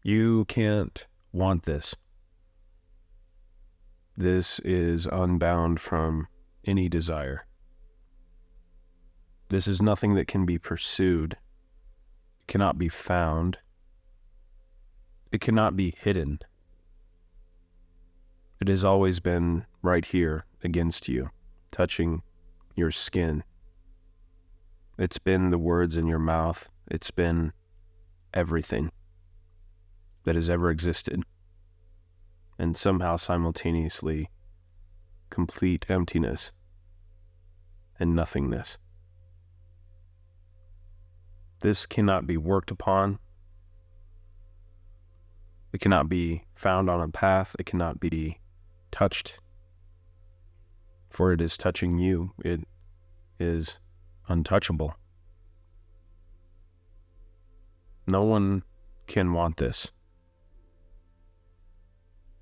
You can't want this. This is unbound from any desire. This is nothing that can be pursued. It cannot be found. It cannot be hidden. It has always been right here against you, touching your skin. It's been the words in your mouth. It's been everything that has ever existed. And somehow simultaneously, complete emptiness and nothingness. This cannot be worked upon. It cannot be found on a path. It cannot be touched. For it is touching you. It is untouchable. No one can want this.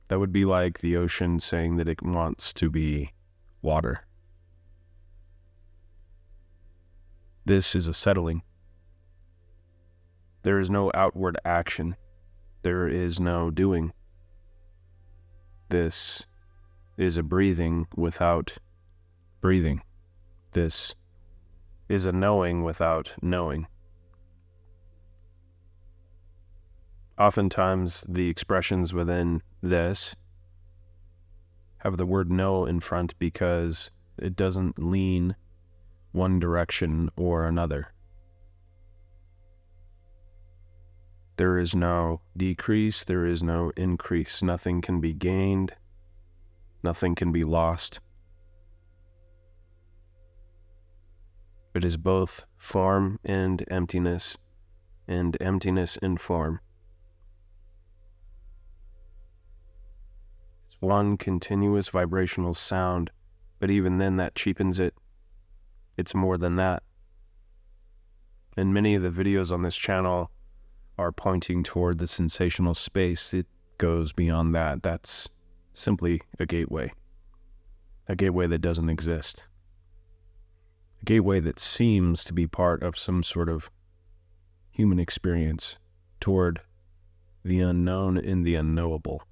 That would be like the ocean saying that it wants to be water. This is a settling. There is no outward action. There is no doing. This is a breathing without breathing. This is a knowing without knowing. Oftentimes, the expressions within this have the word no in front because it doesn't lean one direction or another. There is no decrease, there is no increase. Nothing can be gained, nothing can be lost. It is both form and emptiness in form. It's one continuous vibrational sound, but even then that cheapens it. It's more than that. And many of the videos on this channel are pointing toward the sensational space. It goes beyond that. That's simply a gateway that doesn't exist. A gateway that seems to be part of some sort of human experience toward the unknown and the unknowable.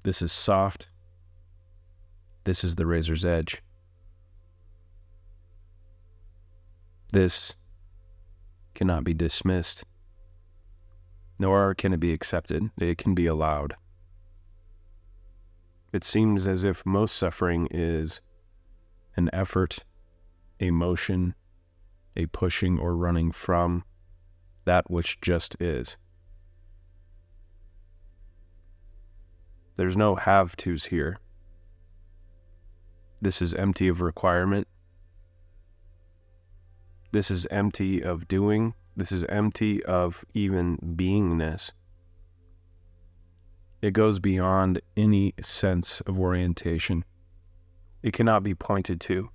This is soft. This is the razor's edge. This cannot be dismissed, nor can it be accepted. It can be allowed. It seems as if most suffering is an effort, a motion, a pushing or running from that which just is. There's no have-tos here. This is empty of requirement. This is empty of doing. This is empty of even beingness. It goes beyond any sense of orientation. It cannot be pointed to.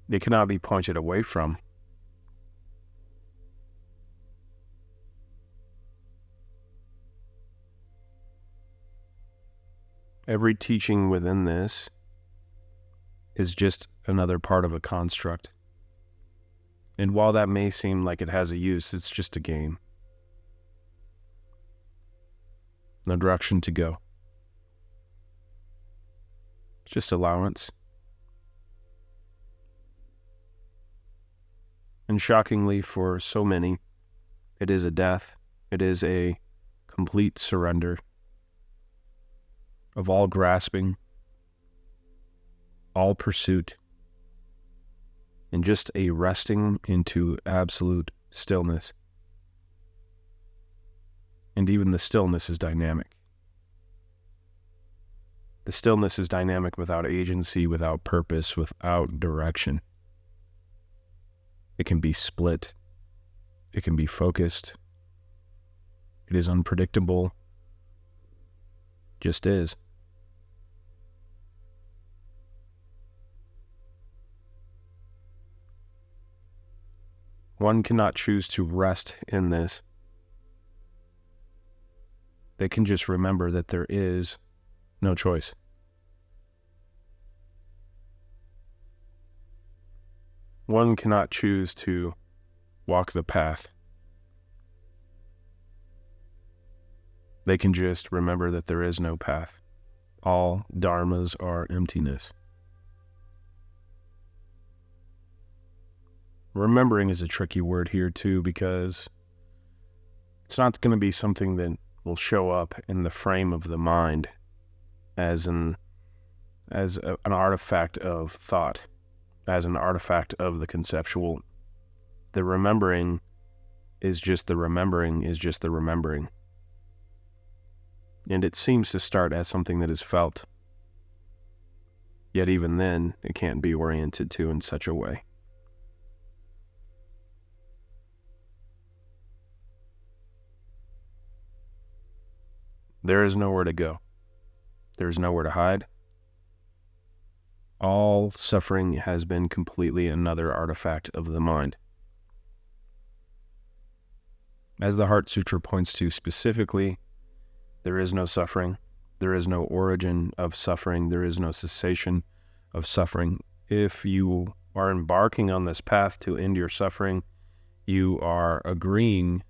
It cannot be pointed away from. Every teaching within this is just another part of a construct. And while that may seem like it has a use, it's just a game. No direction to go. It's just allowance. And shockingly for so many, it is a death. It is a complete surrender of all grasping, all pursuit, and just a resting into absolute stillness. And even the stillness is dynamic. The stillness is dynamic without agency, without purpose, without direction. It can be split. It can be focused. It is unpredictable. Just is. One cannot choose to rest in this. They can just remember that there is no choice. One cannot choose to walk the path. They can just remember that there is no path. All dharmas are emptiness. Remembering is a tricky word here too, because it's not going to be something that will show up in the frame of the mind as an artifact of thought, as an artifact of the conceptual. The remembering is just the remembering is just the remembering. And it seems to start as something that is felt. Yet even then, it can't be oriented to in such a way. There is nowhere to go. There is nowhere to hide. All suffering has been completely another artifact of the mind. As the Heart Sutra points to specifically, there is no suffering. There is no origin of suffering. There is no cessation of suffering. If you are embarking on this path to end your suffering, you are agreeing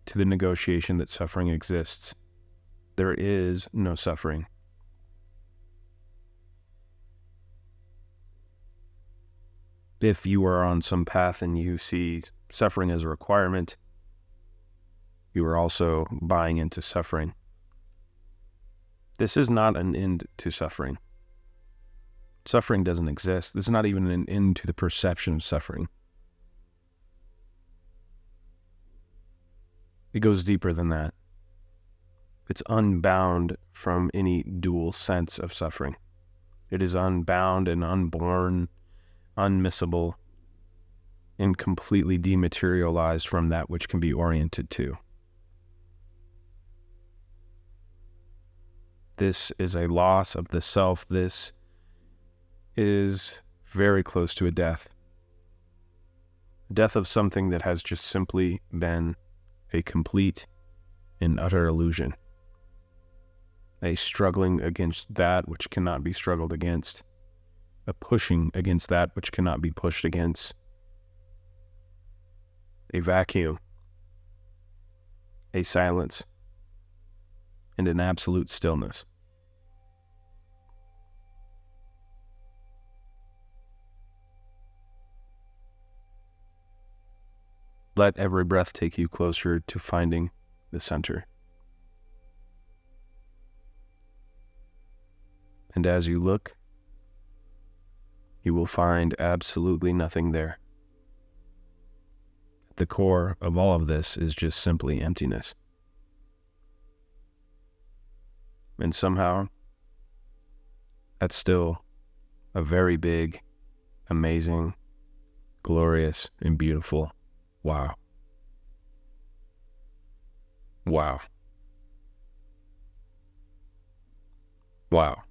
to the negotiation that suffering exists. There is no suffering. If you are on some path and you see suffering as a requirement, you are also buying into suffering. This is not an end to suffering. Suffering doesn't exist. This is not even an end to the perception of suffering. It goes deeper than that. It's unbound from any dual sense of suffering. It is unbound and unborn, unmissable, and completely dematerialized from that which can be oriented to. This is a loss of the self. This is very close to a death. Death of something that has just simply been a complete and utter illusion. A struggling against that which cannot be struggled against. A pushing against that which cannot be pushed against. A vacuum. A silence. And an absolute stillness. Let every breath take you closer to finding the center. And as you look, you will find absolutely nothing there. At the core of all of this is just simply emptiness. And somehow, that's still a very big, amazing, glorious, and beautiful wow. Wow. Wow.